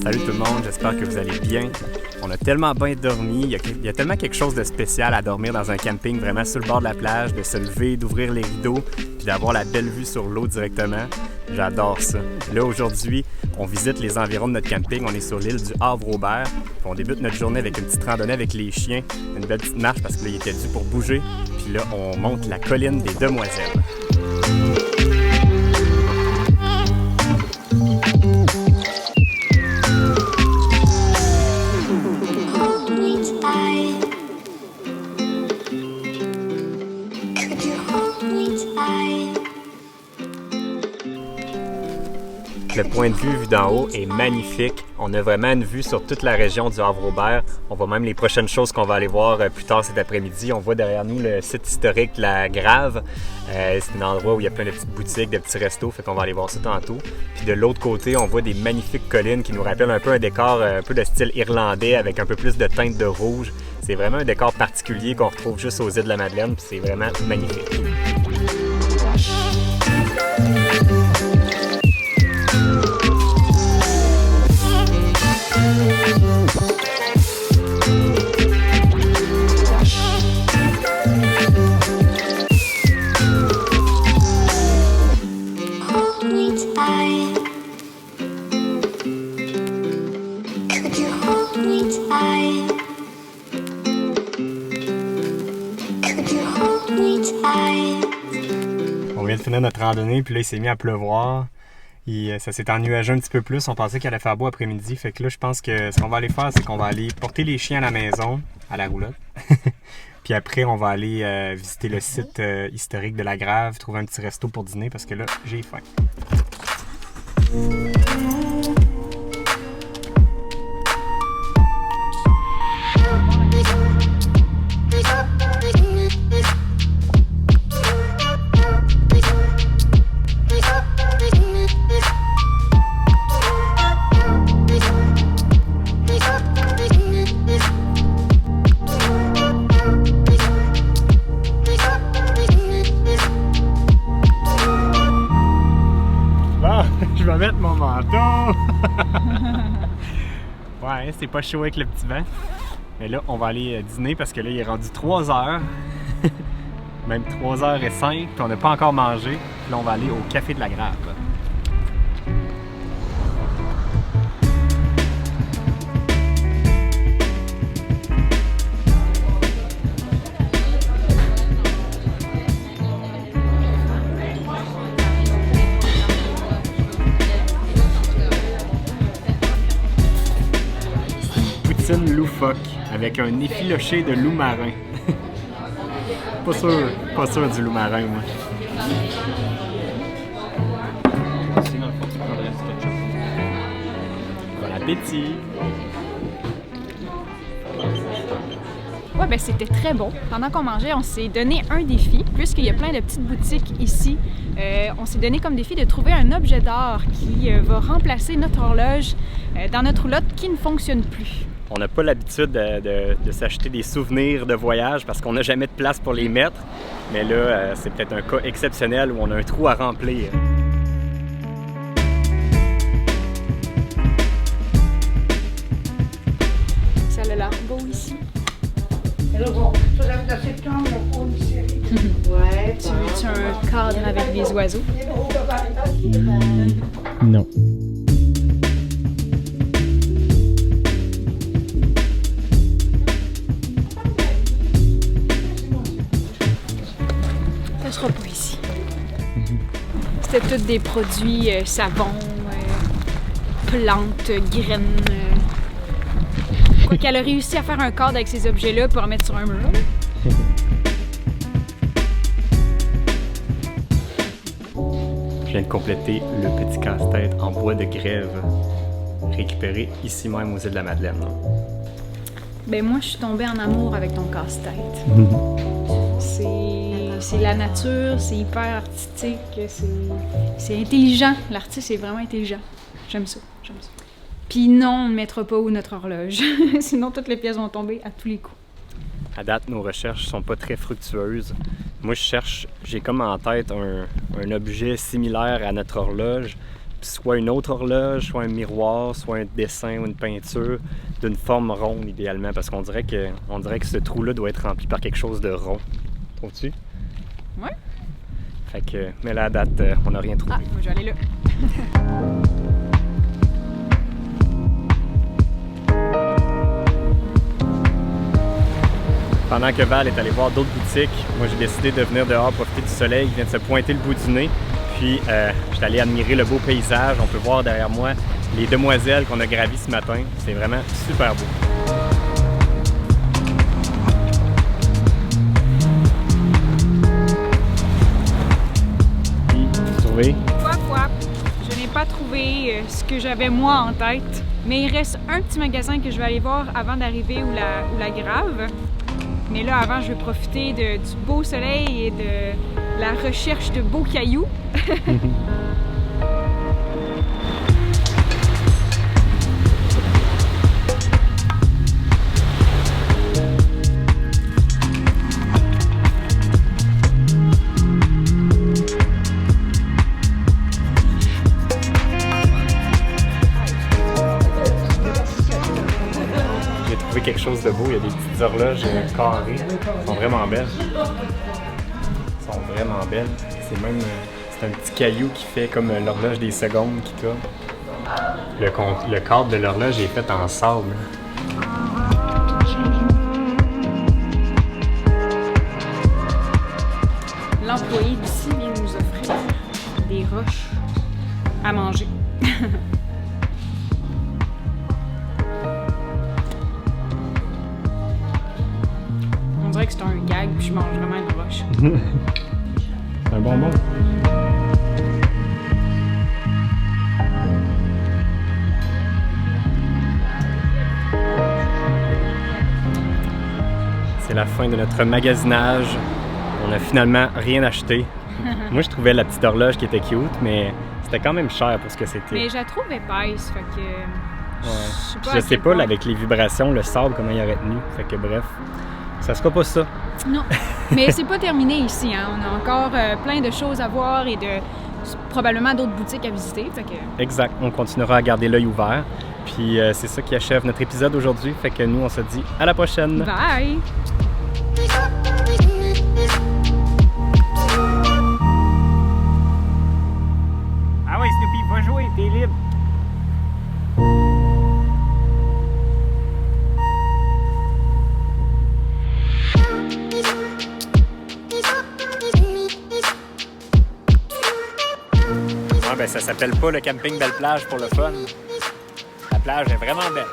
Salut tout le monde, j'espère que vous allez bien. On a tellement bien dormi, il y a tellement quelque chose de spécial à dormir dans un camping vraiment sur le bord de la plage, de se lever, d'ouvrir les rideaux, puis d'avoir la belle vue sur l'eau directement. J'adore ça. Là aujourd'hui, on visite les environs de notre camping, on est sur l'île du Havre-Aubert. On débute notre journée avec une petite randonnée avec les chiens, une belle petite marche parce que là, il était dû pour bouger. Puis là, on monte la colline des Demoiselles. Le point de vue d'en haut est magnifique. On a vraiment une vue sur toute la région du Havre-Aubert. On voit même les prochaines choses qu'on va aller voir plus tard cet après-midi. On voit derrière nous le site historique de la Grave. C'est un endroit où il y a plein de petites boutiques, de petits restos, fait qu'on va aller voir ça tantôt. Puis de l'autre côté, on voit des magnifiques collines qui nous rappellent un peu un décor un peu de style irlandais avec un peu plus de teinte de rouge. C'est vraiment un décor particulier qu'on retrouve juste aux îles de la Madeleine, puis c'est vraiment magnifique. On vient de finir notre randonnée, puis là, il s'est mis à pleuvoir. Ça s'est ennuagé un petit peu plus. On pensait qu'il allait faire beau après-midi. Fait que là, je pense que ce qu'on va aller faire, c'est qu'on va aller porter les chiens à la maison, à la roulotte. Puis après, on va aller visiter le site historique de la Grave, trouver un petit resto pour dîner, parce que là, j'ai faim. Je vais mettre mon manteau! Ouais, c'est pas chaud avec le petit vent. Mais là, on va aller dîner parce que là, il est rendu 3 heures. Même 3h05, puis on n'a pas encore mangé. Puis là, on va aller au Café de la Grave. Loufoque avec un effiloché de loup marin. Pas sûr du loup marin, moi. Bon appétit! Ouais, ben c'était très bon. Pendant qu'on mangeait, on s'est donné un défi, puisqu'il y a plein de petites boutiques ici. On s'est donné comme défi de trouver un objet d'art qui va remplacer notre horloge dans notre roulotte qui ne fonctionne plus. On n'a pas l'habitude de s'acheter des souvenirs de voyage parce qu'on n'a jamais de place pour les mettre. Mais là, c'est peut-être un cas exceptionnel où on a un trou à remplir. Ça a l'air beau ici. Ouais, Tu veux-tu un cadre avec des oiseaux? Non. Ça sera pas ici. C'était tous des produits savons, plantes, graines. Quoi qu'elle a réussi à faire un cadre avec ces objets-là pour en mettre sur un mur. Je viens de compléter le petit casse-tête en bois de grève, récupéré ici même aux îles de la Madeleine. Ben moi, je suis tombée en amour avec ton casse-tête. C'est la nature, c'est hyper artistique, c'est intelligent. L'artiste est vraiment intelligent. J'aime ça. Puis non, on ne mettra pas où notre horloge. Sinon, toutes les pièces vont tomber à tous les coups. À date, nos recherches sont pas très fructueuses. Moi, j'ai comme en tête un objet similaire à notre horloge, soit une autre horloge, soit un miroir, soit un dessin ou une peinture d'une forme ronde idéalement, parce qu'on dirait que ce trou-là doit être rempli par quelque chose de rond. Trouves-tu? Ouais. Fait que, mais là, à date, on n'a rien trouvé. Ah, moi je vais aller là. Pendant que Val est allé voir d'autres boutiques, moi j'ai décidé de venir dehors profiter du soleil qui vient de se pointer le bout du nez. Puis je suis allé admirer le beau paysage. On peut voir derrière moi les demoiselles qu'on a gravies ce matin. C'est vraiment super beau. Puis, trouvé? Quoi. Je n'ai pas trouvé ce que j'avais moi en tête. Mais il reste un petit magasin que je vais aller voir avant d'arriver où la grave. Mais là, avant, je vais profiter du beau soleil et de la recherche de beaux cailloux. Quelque chose de beau, il y a des petites horloges carrées, elles sont vraiment belles. C'est un petit caillou qui fait comme l'horloge des secondes qui tourne. Le cadre de l'horloge est fait en sable. L'employé d'ici vient nous offrir des roches à manger. On dirait que c'est un gag, puis je mange vraiment une roche. C'est un bonbon. C'est la fin de notre magasinage. On n'a finalement rien acheté. Moi, je trouvais la petite horloge qui était cute, mais c'était quand même cher pour ce que c'était. Mais je la trouve épaisse, fait que... Ouais. Je sais pas, là, avec les vibrations, le sable, comment il aurait tenu. Fait que bref, ça sera pas ça. Non, mais c'est pas terminé ici, hein. On a encore plein de choses à voir et probablement d'autres boutiques à visiter, fait que... Exact, on continuera à garder l'œil ouvert. Puis c'est ça qui achève notre épisode aujourd'hui, fait que nous, on se dit à la prochaine! Bye! Ah ouais, Snoopy, va jouer, t'es libre! Ben, ça s'appelle pas le camping Belle Plage pour le fun. La plage est vraiment belle.